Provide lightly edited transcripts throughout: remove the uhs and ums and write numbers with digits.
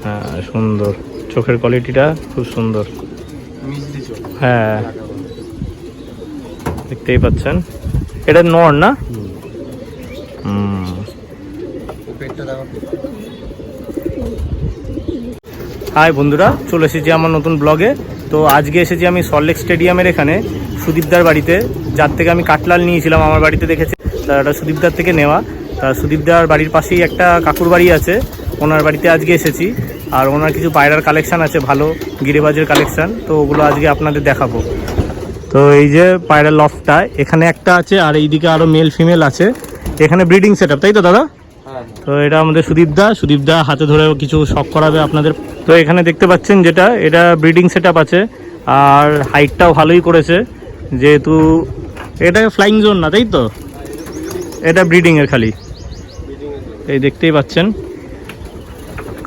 হ্যাঁ সুন্দর, চোখের কোয়ালিটিটা খুব সুন্দর। হ্যাঁ দেখতেই পাচ্ছেন, এটা নর না? হাই বন্ধুরা, চলে এসেছি আমার নতুন ব্লগে। তো আজকে এসেছি আমি সল্টলেক স্টেডিয়ামের এখানে সুদীপদার বাড়িতে, যার থেকে আমি কাটলাল নিয়েছিলাম। আমার বাড়িতে দেখেছি তার সুদীপদার থেকে নেওয়া। তা সুদীপদার বাড়ির পাশেই একটা কাকুর বাড়ি আছে, ওনার বাড়িতে আজকে এসেছি। আর ওনার কিছু পায়রার কালেকশান আছে, ভালো গিরিবাজের কালেকশান, তো ওগুলো আজকে আপনাদের দেখাবো। তো এই যে পায়রার লফটটা এখানে একটা আছে, আর এইদিকে আরও মেল ফিমেল আছে। এখানে ব্রিডিং সেট আপ, তাই তো দাদা? তো এটা আমাদের সুদীপদা হাতে ধরে কিছু শখ করাবে আপনাদের। তো এখানে দেখতে পাচ্ছেন যেটা, এটা ব্রিডিং সেট আপ আছে, আর হাইটটাও ভালোই করেছে, যেহেতু এটা ফ্লাইং জোন না, তাই তো? এটা ব্রিডিংয়ের খালি, এই দেখতেই পাচ্ছেন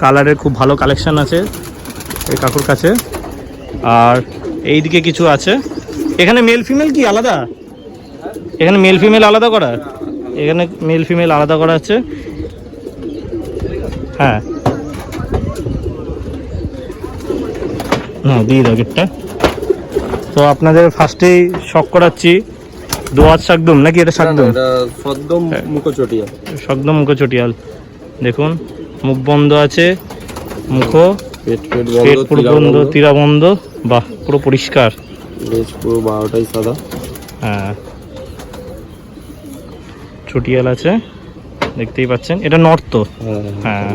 কালারের খুব ভালো কালেকশান আছে এই কাকুর কাছে। আর এইদিকে কিছু আছে। এখানে মেল ফিমেল কি আলাদা? এখানে মেল ফিমেল আলাদা করা? এখানে মেল ফিমেল আলাদা করা আছে। হ্যাঁ দিয়ে দাও গেটটা। তো আপনাদের ফার্স্টেই শখ করাচ্ছি দোয়াত শাকদম, নাকি এটা শাকদম? সদ্দম মুখচটিয়াল। শাকদম মুখচটিয়াল, দেখুন মুখ বন্ধ আছে, মুখো পেট পুরো বন্ধ, তীরা বন্ধ। বাহ, পুরো পরিষ্কার, পুরো 12টাই সাদা। হ্যাঁ চটিয়াল আছে, দেখতেই পাচ্ছেন। এটা নর্থ তো? হ্যাঁ।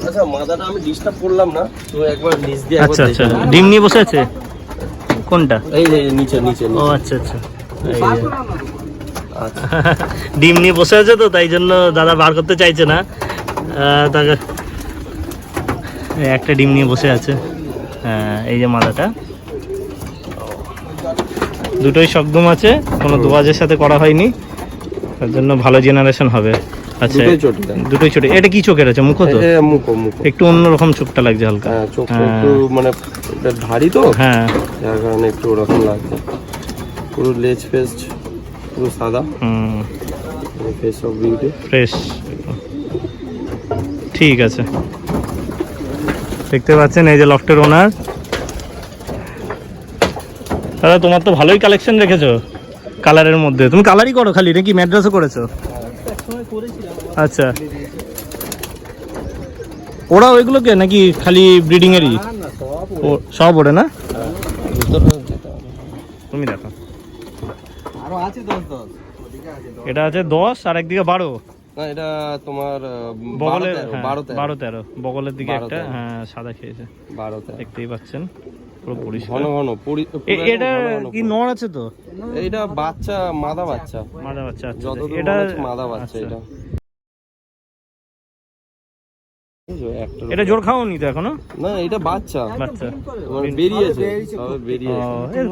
আচ্ছা, মাদাটা আমি ডিস্টার্ব করলাম না তো, একবার নিচ দিয়ে। আচ্ছা আচ্ছা, ডিম নিয়ে বসে আছে কোনটা? এই যে নিচে নিচে। ও আচ্ছা আচ্ছা, ডিম নিয়ে বসে আছে তো, তাই জন্য দাদা বার করতে চাইছে না। তাকে একটা ডিম নিয়ে বসে আছে। হ্যাঁ এই যে মাদাটা, দুটোই শকদম আছে, কোনো দোয়াজের সাথে করা হয়নি, তার জন্য ভালো জেনারেশন হবে। আচ্ছা দুটোই ছোট। এটা কি চোখের আছে? মুখো তো? একটু অন্যরকম চোখটা লাগছে হালকা। চোখটা একটু মানে ধারি তো, হ্যাঁ যার কারণে একটু ওরকম লাগছে। পুরো লেজ ফেস পুরো সাদা, ফেস অফ বিউটি, ফ্রেশ। ঠিক আছে, দেখতে পাচ্ছেন এই যে লফটের ওনার। দাদা তোমার তো ভালোই কালেকশন রেখেছো কালারের মধ্যে। তুমি কালারই করো খালি, নাকি ম্যাড্রাসও করেছো? আচ্ছা, ওরা ওইগুলোকে নাকি খালি ব্রিডিং এরই? সব ওরে না? তুমি দেখো, এটা আছে 10 আর একদিকে 12। না এটা তোমার বগলের 12-13 বগলের দিকে একটা, হ্যাঁ সাদা খেয়েছে, 12 দেখতেই পাচ্ছেন পুরো পরিষ্কার। ঘন ঘন এটা কি নর আছে তো? এটা বাচ্চা, মাদা বাচ্চা। আচ্ছা, এটা মাদা বাচ্চা। এটা জোর খাওনি তো এখনো? না এটা বাচ্চা বেরিয়েছে,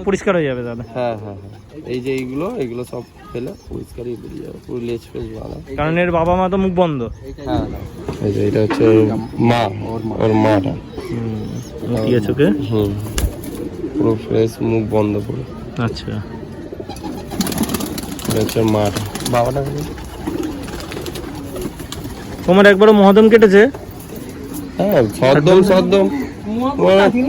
পরিষ্কার হয়ে যাবে দাদা। হ্যাঁ হ্যাঁ হ্যাঁ, এই যে এইগুলো সব ফেলে পরিষ্কারই বেরিয়ে যাবে, পুরো লেজ ফেস ভালো, কারণ এর বাবা মা তো মুখ বন্ধ। হ্যাঁ এই যে এটা হচ্ছে মা, ওর মাটা। ঠিক আছে, ওকে। পুরো ফ্রেশ, মুখ বন্ধ পুরো। আচ্ছা, এটা হচ্ছে মাটা। বাবাটা তোমার একবারও মহদম কেটেছে? হ্যাঁ সদ্দম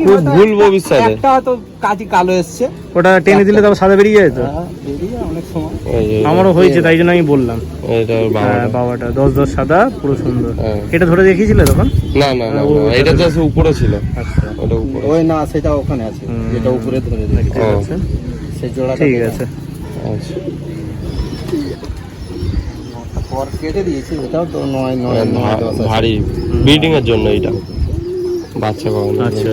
খুব ভুল ভবিষ্যতে। একটা তো কাটি কালো এসছে, ওটা টেনে দিলে তবে সাদা বেরিয়ে যায় তো? বেরিয়ে অনেক সময় আমারও হয়েছে, তাই জন্য আমি বললাম। এটা বাবাটা 10 সাদা, পুরো সুন্দর। এটা ধরে দেখিয়েছিলে তখন? না না না, এটা তো উপরে ছিল। আচ্ছা, ওটা উপরে। ওই না, সেটা ওখানে আছে, যেটা উপরে ধরে দেখতে পাচ্ছেন সেই জোড়াটা। ঠিক আছে, আচ্ছা পর কেটে দিয়েছি, এটাও তো 9 ভারী ব্রিডিং এর জন্য এটা বাচ্চা পাওয়া। আচ্ছা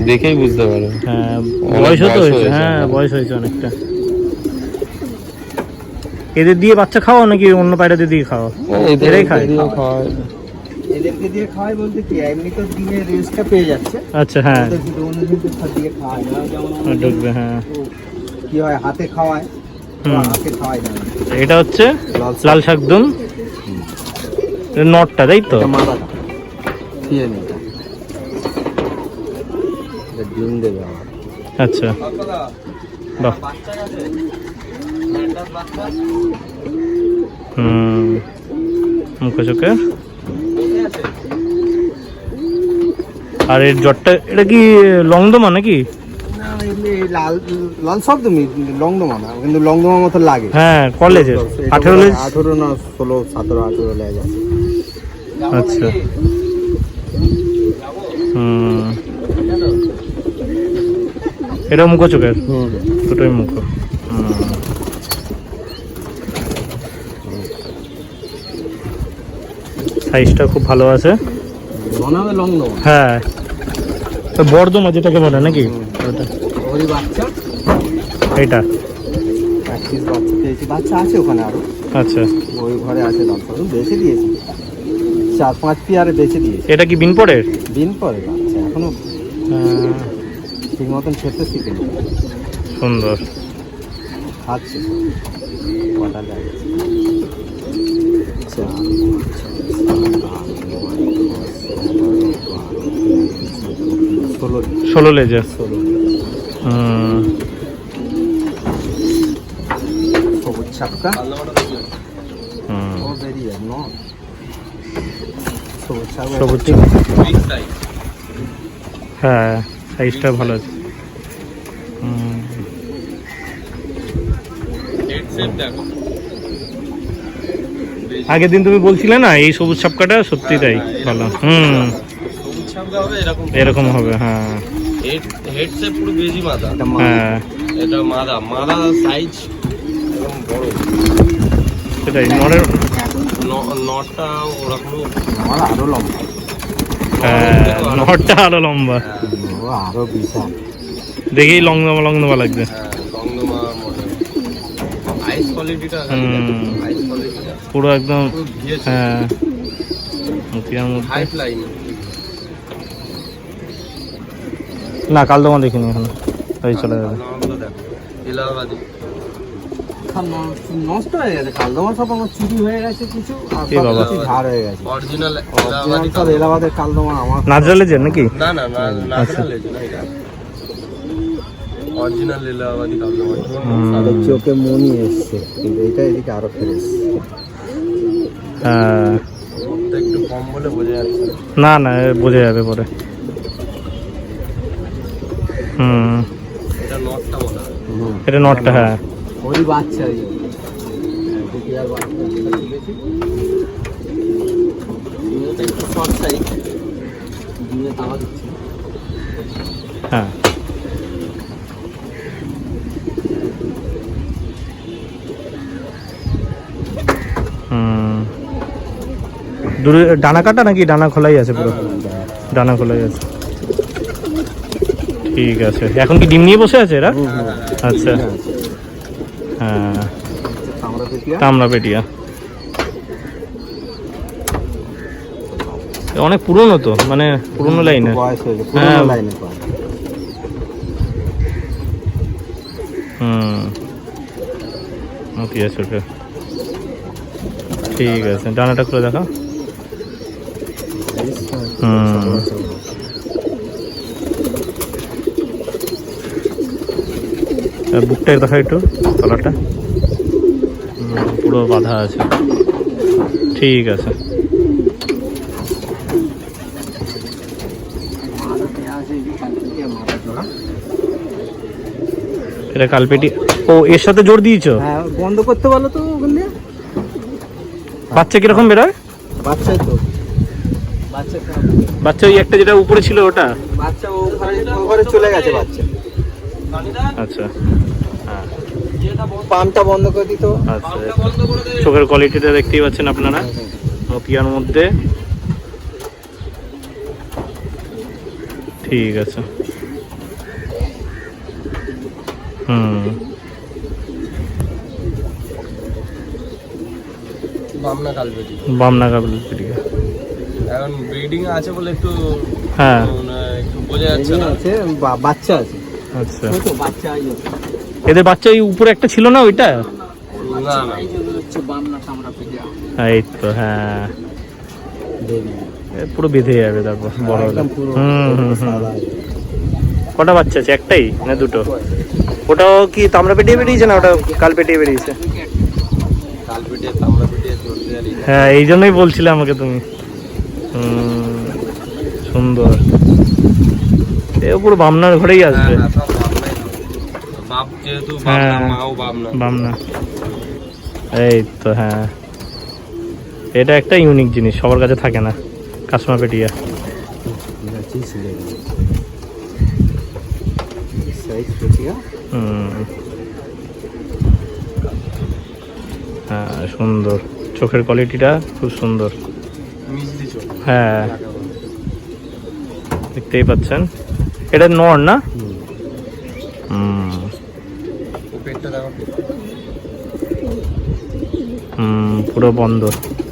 দেখেই বুঝতে পারো। হ্যাঁ বয়স তো হয়েছে, হ্যাঁ বয়স হয়েছে অনেকটা। এদের দিয়ে বাচ্চা খাওয়া নাকি অন্য পায়রাদের দিয়ে খাওয়া? এরাই খায়। এদেরকে দিয়ে খাওয়াই বলতে কি, এমনি তো দিনে রেস্টটা পেয়ে যাচ্ছে। আচ্ছা হ্যাঁ, দিয়ে খাওয়ায় না, যেমন ঢুকবে। হ্যাঁ কি হয়, হাতে খাওয়ায়, হাতে খাওয়াই না। এটা হচ্ছে লাল শাকদম নটটা, তাই তো? মাদাটা ডিম দেবে। আচ্ছা বাহ, মুখো চোখে। আর এর জ্বরটা, এটা কি লংদমা নাকি? না এমনি লাল লাল সব তুমি লংদমা না, কিন্তু লংদমার মতো লাগে। হ্যাঁ কলেজের 18 লেজ। 18 না 16 17 18 লেজ আছে। আচ্ছা। এটা মুখো চোখের, দুটোই মুখো। সাইজটা খুব ভালো আছে। মনে হবে লংদমা। হ্যাঁ বর্দমা যেটাকে বলে নাকি? ওটা ওই বাচ্চা, এটা প্র্যাকটিস বাচ্চা পেয়েছি, বাচ্চা আছে ওখানে আরো। আচ্ছা, ওই ঘরে আছে বাচ্চা, বেঁচে দিয়েছি 4-5 পেয়ারে বেঁচে দিয়েছি। এটা কি বিন পড়ে? দিন পরে বাচ্চা এখনো ঠিক মতন খেতে শিখেনি। সুন্দর। খাচ্ছে কটা লাগে। 16 লেজের। 16 সবুজ ছাপকা। ও বেরিয়ে ন সবুজ ছাপকা। সবুজ। হ্যাঁ সাইজটা ভালো আছে। আগের দিন তুমি বলছিলে না এই সবুজ ছাপকাটা, সত্যি তাই ভালো। এরকম হবে। হ্যাঁ হেড শেপ পুরো বেজি মাথা। হ্যাঁ এটা মাথা সাইজ একদম বড়। সেটাই নরের। নটটা ওরকম আমার আরো লম্বা। হ্যাঁ নটটা আরো লম্বা। ও আরো বিশাল। দেখেই লংদমা লংদমা লাগবে। লংদমা মডেল। আইস কোয়ালিটিটা আইস কোয়ালিটিটা পুরো একদম। হ্যাঁ মুখিয়ার মধ্যে হাইট লাইন। না কালদমা দেখিনি এখনো, তাই চলে যাবে। এলাহাবাদি নষ্ট হয়ে গেছে কালদমা, সব আমার চুরি হয়ে গেছে কিছু, আর এ বাবা। সব ঝাড় হয়ে গেছে। অরিজিনাল অরিজিনাল সব এলাহাবাদের কালদমা আমার। নাজরা লেজের নাকি? না না না ন্যাচারাল এজ না এটা। অরিজিনাল এলাহাবাদি কালদমা। আর চোখে মনি এসছে, কিন্তু এটা এদিকে আরো ফ্রেশ। হ্যাঁ একটু কম বলে বোঝা যাচ্ছে না না বোঝা যাবে পরে। এটা নটটা মনে হয়। এটা নটটা। হ্যাঁ ওই বাচ্চা এদিকে আর বাচ্চা তুলেছি। এটা একটু শর্ট সাইজ দিয়ে তাওয়া দিচ্ছি। হ্যাঁ দূরে ডানা কাটা নাকি? ডানা খোলাই আছে পুরো? ডানা খোলাই আছে। ঠিক আছে। এখন কি ডিম নিয়ে বসে আছে এরা? আচ্ছা। হ্যাঁ তামরা পেটিয়া অনেক পুরনো তো, মানে পুরনো লাইনে। বয়স হয়েছে, পুরনো লাইনে। ঠিক আছে ওকে। ঠিক আছে ডানাটা খুলে দেখা। বুকটা দেখা একটু, তলাটা পুরো বাঁধা আছে। ঠিক আছে। এটা কালপেটি। ও এর সাথে জোর দিয়েছো? হ্যাঁ বন্ধ করতে বলো তো ওখানে। বাচ্চা কিরকম বেরোয়? বাচ্চাই তো বাচ্চা ওই একটা যেটা উপরে ছিল ওটা? বাচ্চা ও ঘরে চলে গেছে বাচ্চা। আচ্ছা হ্যাঁ পাম্পটা বন্ধ করে দিত। আচ্ছা চোখের কোয়ালিটিটা দেখতেই পাচ্ছেন আপনারা নোকিয়ার মধ্যে। ঠিক আছে। বামনা কালপেটি। বামনা কালপেটি। এখন ব্রিডিং আছে বলে একটু হ্যাঁ একটু বোঝা যাচ্ছে না। আছে বাচ্চা আছে। আচ্ছা ওই তো বাচ্চা আইলো। এদের বাচ্চা ওই উপরে একটা ছিল না ওইটা? না না এই যে হচ্ছে বামনা কামড়া পেটিয়া। এই তো হ্যাঁ পুরো বেঁধে যাবে তারপর বড় হলে। একদম পুরো সাদা। কটা বাচ্চা আছে? একটাই না দুটো? ওটাও কি তামরা পেটিয়ে বেরিয়েছে না ওটা কাল পেটিয়ে বেরিয়েছে? কালপেটিয়া তামরা পেটিয়া চলতে অরিজিনালি। হ্যাঁ এই জন্যই বলছিলে আমাকে তুমি। সুন্দর, এ পুরো বামনার ঘরেই আসবে। সব বামনাই হবে। বাপ যেহেতু বামনা, মাও বামনা। বামনা, এই তো। হ্যাঁ এটা একটা ইউনিক জিনিস, সবার কাছে থাকে না কাসমা পেটিয়া। হ্যাঁ সুন্দর, চোখের কোয়ালিটিটা খুব সুন্দর। মিষ্টি চোখ। হ্যাঁ দেখতেই পাচ্ছেন, এটা নর না? পেটটা দেখো, পুরো বন্ধ,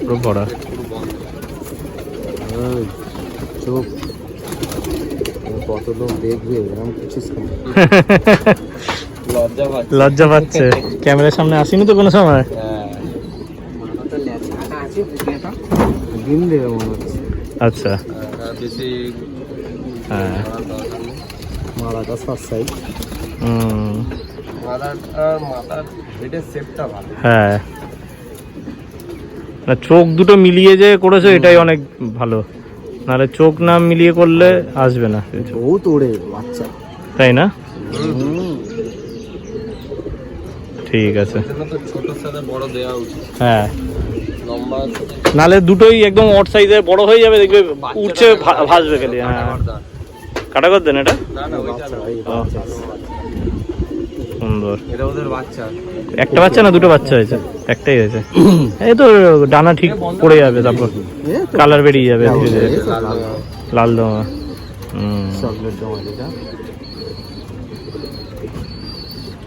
পুরো ভরা। চোখ কত লোক দেখবে এরকম কিছু। লজ্জা পাচ্ছে। লজ্জা পাচ্ছে, ক্যামেরার সামনে আসিনি তো কোনো সময়। ডিম দেবে মনে হচ্ছে। আচ্ছা বেশি হ্যাঁ। মালাটা সব সাইড। মাথার হেডের শেপটা ভালো। হ্যাঁ না, চোখ দুটো মিলিয়ে যে করেছো এটাই অনেক ভালো, নাহলে চোখ না মিলিয়ে করলে আসবে না। বহুত ওড়ে বাচ্চা, তাই না? ঠিক আছে। ছোটর সাথে বড় দেওয়া উচিত। হ্যাঁ লম্বা নাহলে দুটোই একদম অট সাইজের বড় হয়ে যাবে, দেখবে উঠছে ভাসবে খালি। হ্যাঁ কাটা কর দেন এটা। না না ওইটা না, সুন্দর। এটা ওদের বাচ্চা। একটা বাচ্চা না দুটো বাচ্চা হয়েছে? একটাই হয়েছে। এই তো ডানা ঠিক পড়ে যাবে, তারপর কালার বেরিয়ে যাবে ধীরে ধীরে। লাল দমা। চকলেট জমা যেটা।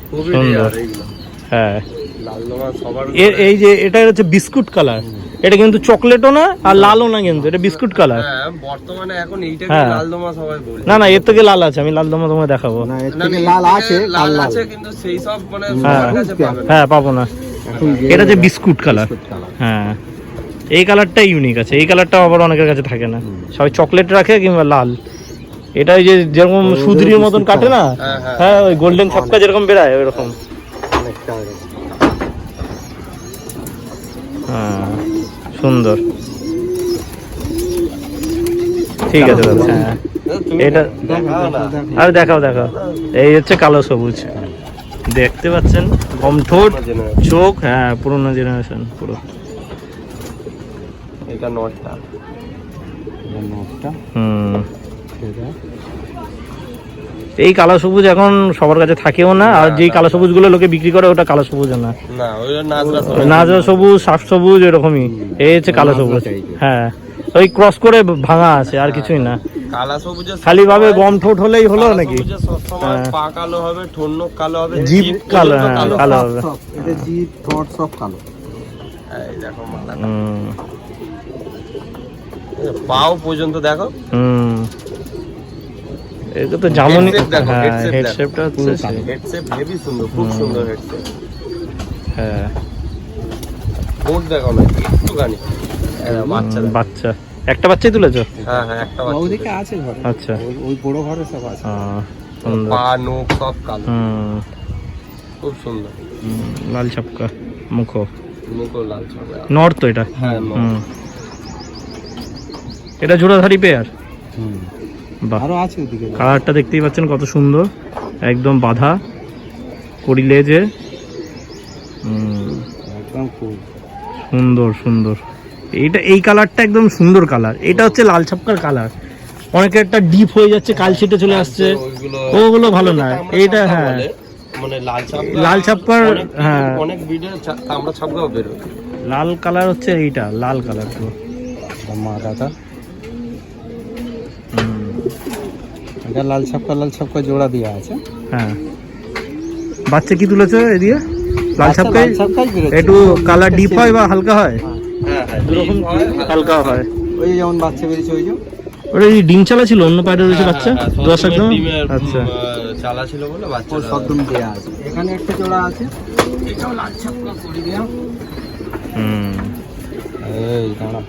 খুবই সুন্দর। রেয়ার এইগুলো। হ্যাঁ লাল দমা সবার এই যে এটা হচ্ছে বিস্কুট কালার, এটা কিন্তু চকলেটও না আর লালও না, কিন্তু এটা বিস্কুট কালার। হ্যাঁ বর্তমানে এখন এইটাকে হ্যাঁ। লাল দমা সবাই বলে। না না, এর থেকে লাল আছে, আমি লাল দমা তোমায় দেখাবো। না এর না, থেকে এর লাল থেকে আছে, লাল লাল আছে কিন্তু সেই সব মানে হ্যাঁ। সবার কাছে পাবে না। হ্যাঁ পাবো না, এখন এটা যে বিস্কুট কালার। Biscuit colour. হ্যাঁ এই কালারটা ইউনিক আছে, এই কালারটাও আবার অনেকের কাছে থাকে না, সবাই চকলেট রাখে কিংবা লাল। এটা ওই যে যেরকম সুদরির মতন কাটে না, হ্যাঁ, হ্যাঁ। হ্যাঁ ওই গোল্ডেন ছক্কা যেরকম বেরায় ওই রকম। অনেকটা হয়ে গেছে। হ্যাঁ সুন্দর, ঠিক আছে দাদা। হ্যাঁ তুমি এটা দেখাও না। আর দেখাও দেখাও, এই হচ্ছে কালো সবুজ, দেখতে পাচ্ছেন, গম ঠোঁট, চোখ। হ্যাঁ পুরোনো জেনারেশন পুরো। এটা নটটা। নটটা এটা এই কালো সবুজ এখন সবার কাছে থাকেও না, আর যেই কালো সবুজ গুলো লোকে বিক্রি করে ওটা কালো সবুজ না, না ওইটা নাজরা সবুজ। নাজরা সবুজ, সাপ সবুজ এরকমই। এই হচ্ছে কালো সবুজ। হ্যাঁ ওই ক্রস করে ভাঙা আছে, আর কিছুই না। কালা সবুজে খালি ভাবে গম ঠোঁট হলেই হলো নাকি? সবসময় হ্যাঁ। পা কালো হবে, ঠোঁট নখ কালো হবে, জিভ কালো। পর্যন্ত হ্যাঁ কালো হবে। সব এটা জিভ ঠোঁট সব কালো। এই দেখো মালা, হুম পাও পর্যন্ত দেখো। এটা তো জামুনি। Head shape দেখো, হ্যাঁ head shape হেড দেখো। শেপটা হচ্ছে সেই। হেড শেপ হেভি সুন্দর, খুব সুন্দর হেড শেপ। হ্যাঁ ঠোঁট দেখো না একটুখানি, বাচ্চা দেখো। বাচ্চা, একটা বাচ্চাই তুলেছো? হ্যাঁ হ্যাঁ একটা বাচ্চা। ওদিকে আছে ঘরে, আচ্ছা ওই বড় ঘরে সব আছে। সুন্দর। পা নখ সব কালো, হুম খুব সুন্দর। লাল ছাপকা মুখ, মুখো লাল ছবে। নর তো এটা। হ্যাঁ হুম এটা জোড়াধারী পেয়ার। বাহ, আরো আছে ওদিকে। কালারটা দেখতেই পাচ্ছেন কত সুন্দর, একদম বাঁধা কড়ি লেজে। একদম খুব সুন্দর সুন্দর। এইটা এই কালারটা একদম সুন্দর কালার। এটা হচ্ছে লাল ছাপকার কালার, অনেকে একটা ডিপ হয়ে যাচ্ছে, কালশিটে চলে আসছে, ওগুলো ভালো না। এইটা হ্যাঁ মানে লাল ছাপ, লাল ছাপ্পার। হ্যাঁ অনেক ভিডিও আমরা ছাপগাও বেরো। লাল কালার হচ্ছে এইটা, লাল কালার তো। মাথাটা এটা লাল ছাপকা জোড়া দেওয়া আছে। হ্যাঁ বাচ্চা কি তুলেছে এদিকে? লাল ছাপকাই ছাপকাই বেরোচ্ছে। একটু কালার ডিপ হয় বা হালকা হয়, হ্যাঁ হ্যাঁ দুরকম হালকা হয়। ওই যেমন বাচ্চা বেরিয়েছে ওই যে ওটা এই ডিম চালা ছিল, অন্য পায়রা রয়েছে বাচ্চা 10 একদম। আচ্ছা চালা ছিল বলে বাচ্চা ওর সব দেওয়া আছে। এখানে একটা জোড়া আছে, এটাও লাল ছাপকা করে দেওয়া। এই দাঁড়া,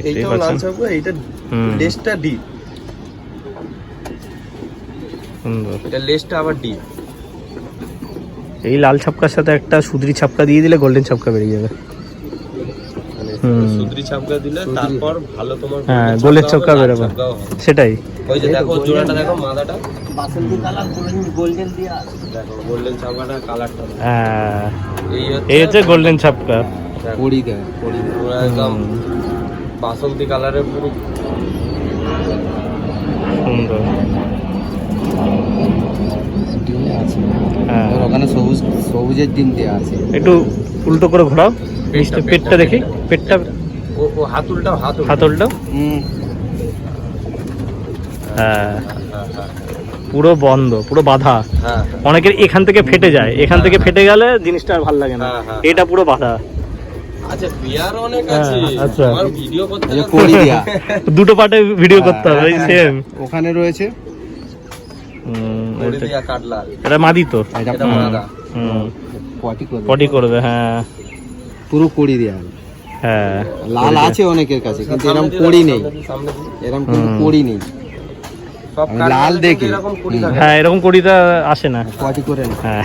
এইটাও লাল ছাপগা, এইটা লেজটা ডিপ, সুন্দর। এটা লেজটা আবার ডিপ। এই লাল ছাপকার সাথে একটা সুদরি ছাপকা দিয়ে দিলে গোল্ডেন ছাপকা বেরিয়ে যাবে। সুদরি ছাপকা দিলে তারপর ভালো তোমার হ্যাঁ গোল্ডেন ছাপকা বেরোবে, সেটাই। ওই যে দেখো জোড়াটা দেখো, মাদাটা বাসন্তী কালার গোল্ডেন দিয়ে আছে, দেখো গোল্ডেন ছাপকাটা কালারটা। হ্যাঁ এই এই হচ্ছে গোল্ডেন ছাপকা। পরি দেয়, পরি পুরো একদম বাসন্তী কালারের পুরো সুন্দর। ডিমে আছে। হ্যাঁ আর ওখানে সবুজের ডিম দেওয়া আছে। একটু উল্টো করে ঘোরাও, পেটটা দেখি, পেটটা ও হাতুলটাও হাতলটাও। হ্যাঁ পুরো বন্ধ, পুরো বাঁধা। হ্যাঁ অনেকের এখান থেকে ফেটে যায়, এখান থেকে ফেটে গেলে জিনিসটা আর ভালো লাগে না। এটা পুরো বাঁধা। আচ্ছা বিয়ার অনেক আছে, আচ্ছা। আমার ভিডিও করতে পরি দেয়া দুটো পার্টে ভিডিও করতে হবে, এই সেম। ওখানে রয়েছে পরি দিয়া কাটলা, এটা মাদি তো, এটা মাদা। পটি করবে। হ্যাঁ পুরো পরি দেয়া। হ্যাঁ লাল আছে অনেকের কাছে, কিন্তু এরকম পরি নেই, এরকম কোনো পরি নেই। সব লাল দেখি এরকম পরি থাকে। হ্যাঁ এরকম পটিটা আসে না। পটি করে না। হ্যাঁ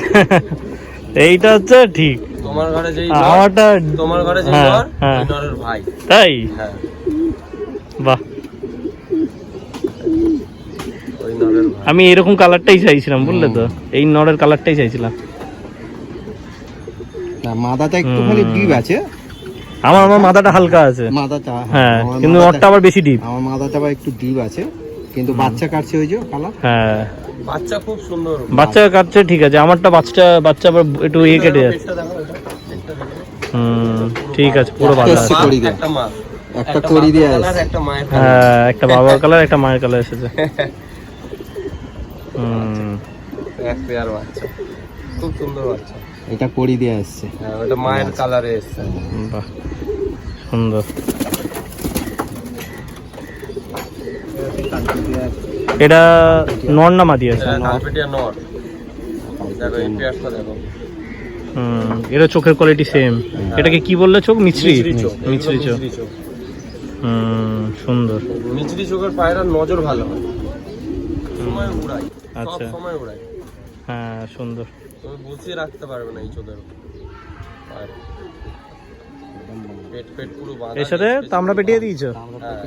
এইটা হচ্ছে ঠিক। তোমার ঘরে যেই আমারটা তোমার ঘরে যেই হ্যাঁ, নর, হ্যাঁ। ওই নরের ভাই। তাই? হ্যাঁ বাহ, ওই নরের ভাই। আমি এরকম কালারটাই চাইছিলাম, বুঝলে তো, এই নরের কালারটাই চাইছিলাম। না মাদাটা একটুখানি ডিপ আছে, আমার মাথাটা হালকা আছে। মাদাটা হ্যাঁ আমার কিন্তু মাদাটা- নরটা আবার বেশি ডিপ। আমার মাদাটা আবার একটু ডিপ আছে, কিন্তু বাচ্চা কাটছে ওই যে কালার। হ্যাঁ বাচ্চা খুব সুন্দর। বাচ্চা কাটছে ঠিক আছে, আমারটা বাচ্চা আবার একটু ইয়ে কেটে যাচ্ছে। পেটটা দেখো, এটা পেটটা দেখো। ঠিক আছে, পুরো ভালো আছে। এসছে করি দেয়া। একটা মা, একটা করি দেয়া কালার, আছে। একটা মায়ের হ্যাঁ একটা বাবার কালার, একটা মায়ের কালার এসেছে। এক পেয়ার বাচ্চা, খুব সুন্দর বাচ্চা। এটা করি দেয়া আসছে। হ্যাঁ ওটা মায়ের কালারে এসছে। বাহ সুন্দর। এটা নর না মাদি আছে? এটা কালপেটিয়া নর। দেখো এই পেয়ারটা দেখো, এটা চোখের কোয়ালিটি সেম। এটাকে কি বললে চোখ? মিছরি চোখ, মিছরি চোখ। মিছরি চোখ। সুন্দর। মিছরি চোখের পায়রার নজর ভালো হয়, সময় উড়ায়, সব আচ্ছা। সময় উড়ায়। হ্যাঁ সুন্দর। তুমি বসিয়ে রাখতে পারবে না এই চোখের পায়রা। পেট পুরো বাঁধা। এর সাথে তামড়া পেটিয়ে দিয়েছো? হ্যাঁ,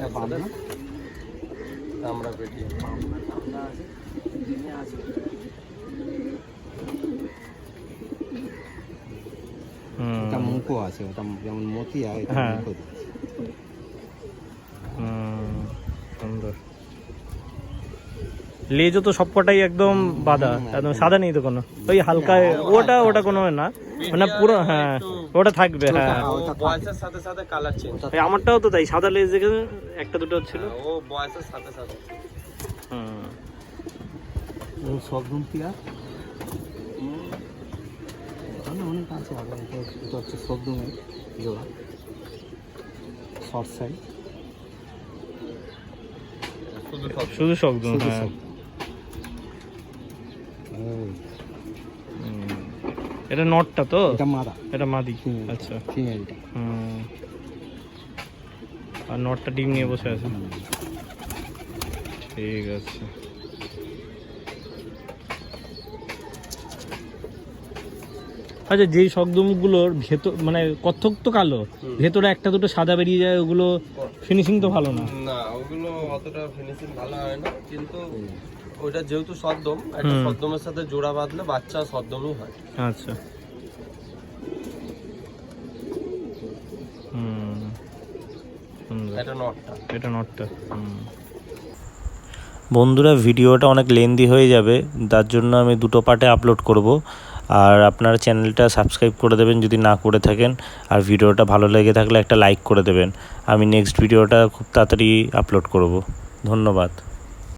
আমরা পেটিয়ে। এটা মুখও আছে, ওটা যেমন মতিয়া, এটা হ্যাঁ। মুখও। সুন্দর। লেজও তো সবকটাই একদম বাঁধা, একদম সাদা নেই তো কোনো, ওই হালকা ওটা কোনো না, মানে পুরো। হ্যাঁ ওটা থাকবে। হ্যাঁ ও বয়সের সাথে সাথে কালার চেঞ্জ। এই আমারটাও তো তাই, সাদা লেজ দেখে একটা দুটো ছিল। ও বয়সের সাথে সাথে। সব রুম টিয়া অনেক আছে। আবার এটা হচ্ছে সব রুমের জোড়া, শর্ট সাইড, শুধু সব। শুধু শব্দ। হ্যাঁ এটা নটটা তো, এটা মাদা, এটা মাদি। Female. আচ্ছা ফিমেলটা। আর নটটা ডিম নিয়ে বসে আছে। ঠিক আছে। আচ্ছা যেই শব্দমুখগুলোর ভেতর মানে কত্থক তো কালো, ভেতরে একটা দুটো সাদা বেরিয়ে যায়, ওগুলো ফিনিশিং তো ভালো না। না ওগুলো অতটা ফিনিশিং ভালো হয় না, কিন্তু ওইটা যেহেতু সদ্দম, একটা সদ্দমের সাথে জোড়া বাঁধলে বাচ্চা সদ্দমই হয়। আচ্ছা এটা নটটা। এটা নটটা। বন্ধুরা ভিডিওটা অনেক লেন্দি হয়ে যাবে, তার জন্য আমি দুটো পার্টে আপলোড করব। আর আপনারা চ্যানেলটা সাবস্ক্রাইব করে দেবেন যদি না করে থাকেন, আর ভিডিওটা ভালো লেগে থাকলে একটা লাইক করে দেবেন। আমি নেক্সট ভিডিওটা খুব তাড়াতাড়ি আপলোড করব। ধন্যবাদ।